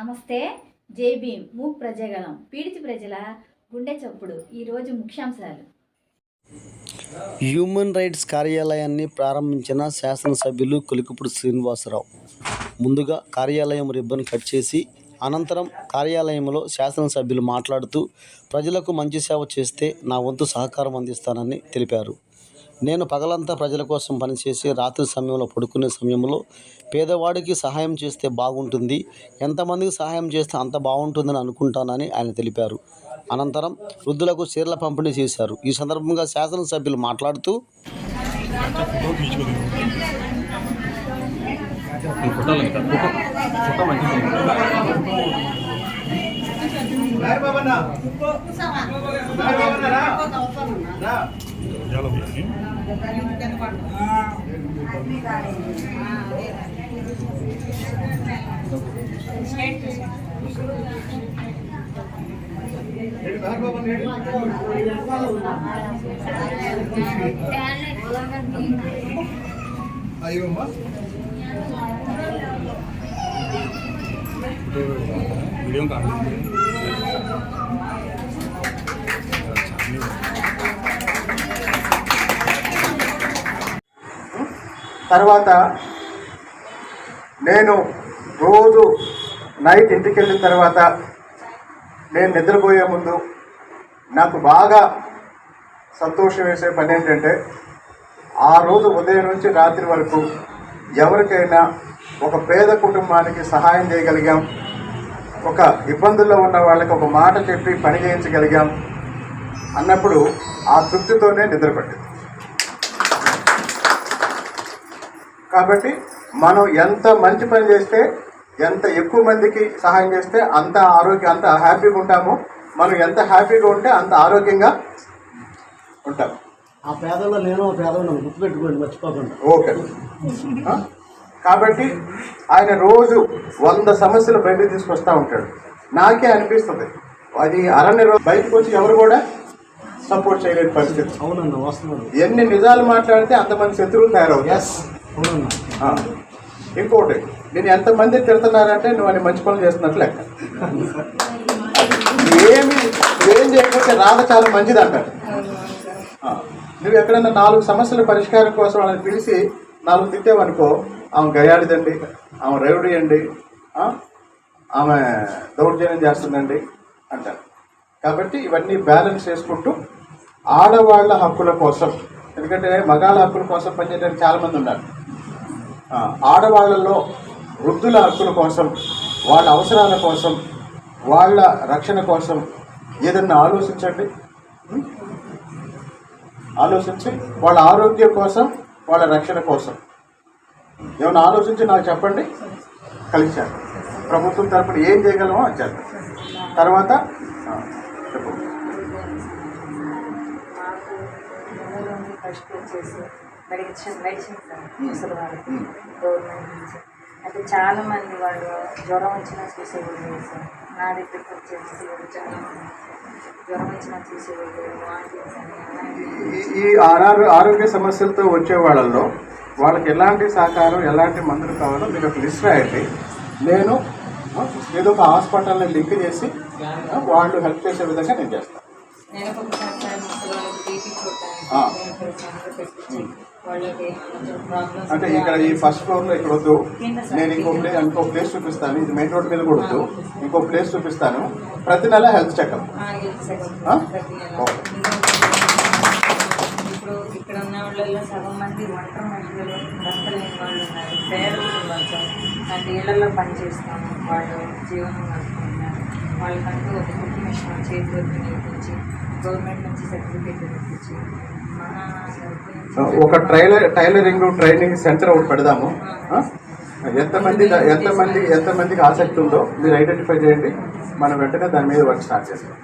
నమస్తే. జై భీమ్. మూక్ ప్రజాగలం పీడిత ప్రజల గుండె చప్పుడు. ఈరోజు ముఖ్యాంశాలు. హ్యూమన్ రైట్స్ కార్యాలయాన్ని ప్రారంభించిన శాసనసభ్యులు కొలికపూడి శ్రీనివాసరావు. ముందుగా కార్యాలయం రిబ్బన్ కట్ చేసి అనంతరం కార్యాలయంలో శాసనసభ్యులు మాట్లాడుతూ ప్రజలకు మంచి సేవ చేస్తే నా వంతు సహకారం అందిస్తానని తెలిపారు. నేను పగలంతా ప్రజల కోసం పనిచేసి రాత్రి సమయంలో పడుకునే సమయంలో పేదవాడికి సహాయం చేస్తే బాగుంటుంది, ఎంతమందికి సహాయం చేస్తే అంత బాగుంటుందని అనుకుంటానని ఆయన తెలిపారు. అనంతరం వృద్ధులకు చీరల పంపిణీ చేశారు. ఈ సందర్భంగా శాసనసభ్యులు మాట్లాడుతూ తర్వాత నేను రోజు నైట్ ఇంటికి వెళ్ళిన తర్వాత నేను నిద్రపోయే ముందు నాకు బాగా సంతోషం వేసే పని ఏంటంటే ఆ రోజు ఉదయం నుంచి రాత్రి వరకు ఎవరికైనా ఒక పేద కుటుంబానికి సహాయం చేయగలిగాం, ఒక ఇబ్బందుల్లో ఉన్న వాళ్ళకి ఒక మాట చెప్పి పని చేయించగలిగాం అన్నప్పుడు ఆ తృప్తితోనే నిద్రపట్టింది. కాబట్టి మనం ఎంత మంచి పని చేస్తే, ఎంత ఎక్కువ మందికి సహాయం చేస్తే అంత అంత హ్యాపీగా ఉంటాము. మనం ఎంత హ్యాపీగా ఉంటే అంత ఆరోగ్యంగా ఉంటాం. ఆ పేదల్లో నేను పేదలను గుర్తుపెట్టుకోండి, మర్చిపోకుండా. ఓకే. కాబట్టి ఆయన రోజు 100 సమస్యలు బయటకు తీసుకొస్తూ ఉంటాడు. నాకే అనిపిస్తుంది అది అరణ్య రోజు బయటకు వచ్చి ఎవరు కూడా సపోర్ట్ చేయలేని పరిస్థితి. అవునన్నా, వస్తున్నాను. ఎన్ని నిజాలు మాట్లాడితే అంతమంది శత్రువులు తయారవుతారు. ఇంకోటి, నేను ఎంతమంది తిడుతున్నారంటే నువ్వు అని మంచి పనులు చేస్తున్నట్లు లెక్క. ఏం చేయకపోతే రాధ చాలా మంచిది అంటారు. నువ్వు ఎక్కడన్నా 4 సమస్యల పరిష్కారం కోసం వాళ్ళని పిలిచి 4 తిట్టావనుకో, ఆమె గయాడిదండి, ఆమె రౌడీ అండి, ఆమె దౌర్జన్యం చేస్తుందండి అంటారు. కాబట్టి ఇవన్నీ బ్యాలెన్స్ చేసుకుంటూ ఆడవాళ్ళ హక్కుల కోసం, ఎందుకంటే మగాళ్ళ హక్కుల కోసం పనిచేయడానికి చాలామంది ఉన్నారు. ఆడవాళ్లలో వృద్ధుల హక్కుల కోసం, వాళ్ళ అవసరాల కోసం, వాళ్ళ రక్షణ కోసం ఏదన్నా ఆలోచించండి. ఆలోచించి వాళ్ళ ఆరోగ్యం కోసం, వాళ్ళ రక్షణ కోసం ఏమైనా ఆలోచించి నాకు చెప్పండి, కలిసాను. ప్రభుత్వం తరపున ఏం చేయగలమో అది చేద్దాం. తర్వాత చెప్పు. మెడిసిన్స్ ముసలి వాళ్ళకి గవర్నమెంట్ నుంచి అయితే చాలా మంది వాళ్ళు జ్వరం వచ్చినా చూసేవాళ్ళు సార్. నా దగ్గరికి వచ్చేసి చాలా జ్వరం వచ్చినా చూసేవాళ్ళు, వాంటింగ్స్ అని. ఈ ఆరోగ్య సమస్యలతో వచ్చే వాళ్ళల్లో వాళ్ళకి ఎలాంటి సహకారం, ఎలాంటి మందులు కావాలో మీరు ఒక లిస్ట్ రాయండి. నేను ఏదో ఒక హాస్పిటల్ని లింక్ చేసి వాళ్ళు హెల్ప్ చేసే విధంగా నేను చేస్తాను. అంటే ఇక్కడ ఈ ఫస్ట్ ఫ్లోర్లో ఇక్కడ వద్దు, నేను ఇంకో ప్లేస్ చూపిస్తాను. ఇది మెయిన్ రోడ్ మీద కూడా వద్దు, ఇంకో ప్లేస్ చూపిస్తాను. ప్రతి నెల హెల్త్ చెకప్. ఇప్పుడు ఇక్కడ ఉన్న వాళ్ళలో సగం మంది ఒంటరి మహిళలు, భర్త లేని వాళ్ళు ఉన్నారు, పేదలు వాళ్ళు అంటే ఇళ్లలో పనిచేస్తాము, వాళ్ళు జీవనం నడుపుతున్నారు. వాళ్ళకంటూ ఒక కుటుంబ మిషన్ చేతిలోకి నేర్పించి గవర్నమెంట్ నుంచి సర్టిఫికేట్ ఇప్పించి ఒక టైలరింగ్ ట్రైనింగ్ సెంటర్ ఒకటి పెడదాము. ఎంతమందికి ఆసక్తి ఉందో మీరు ఐడెంటిఫై చేయండి, మనం వెంటనే దాని మీద వర్క్ స్టార్ట్ చేస్తాం.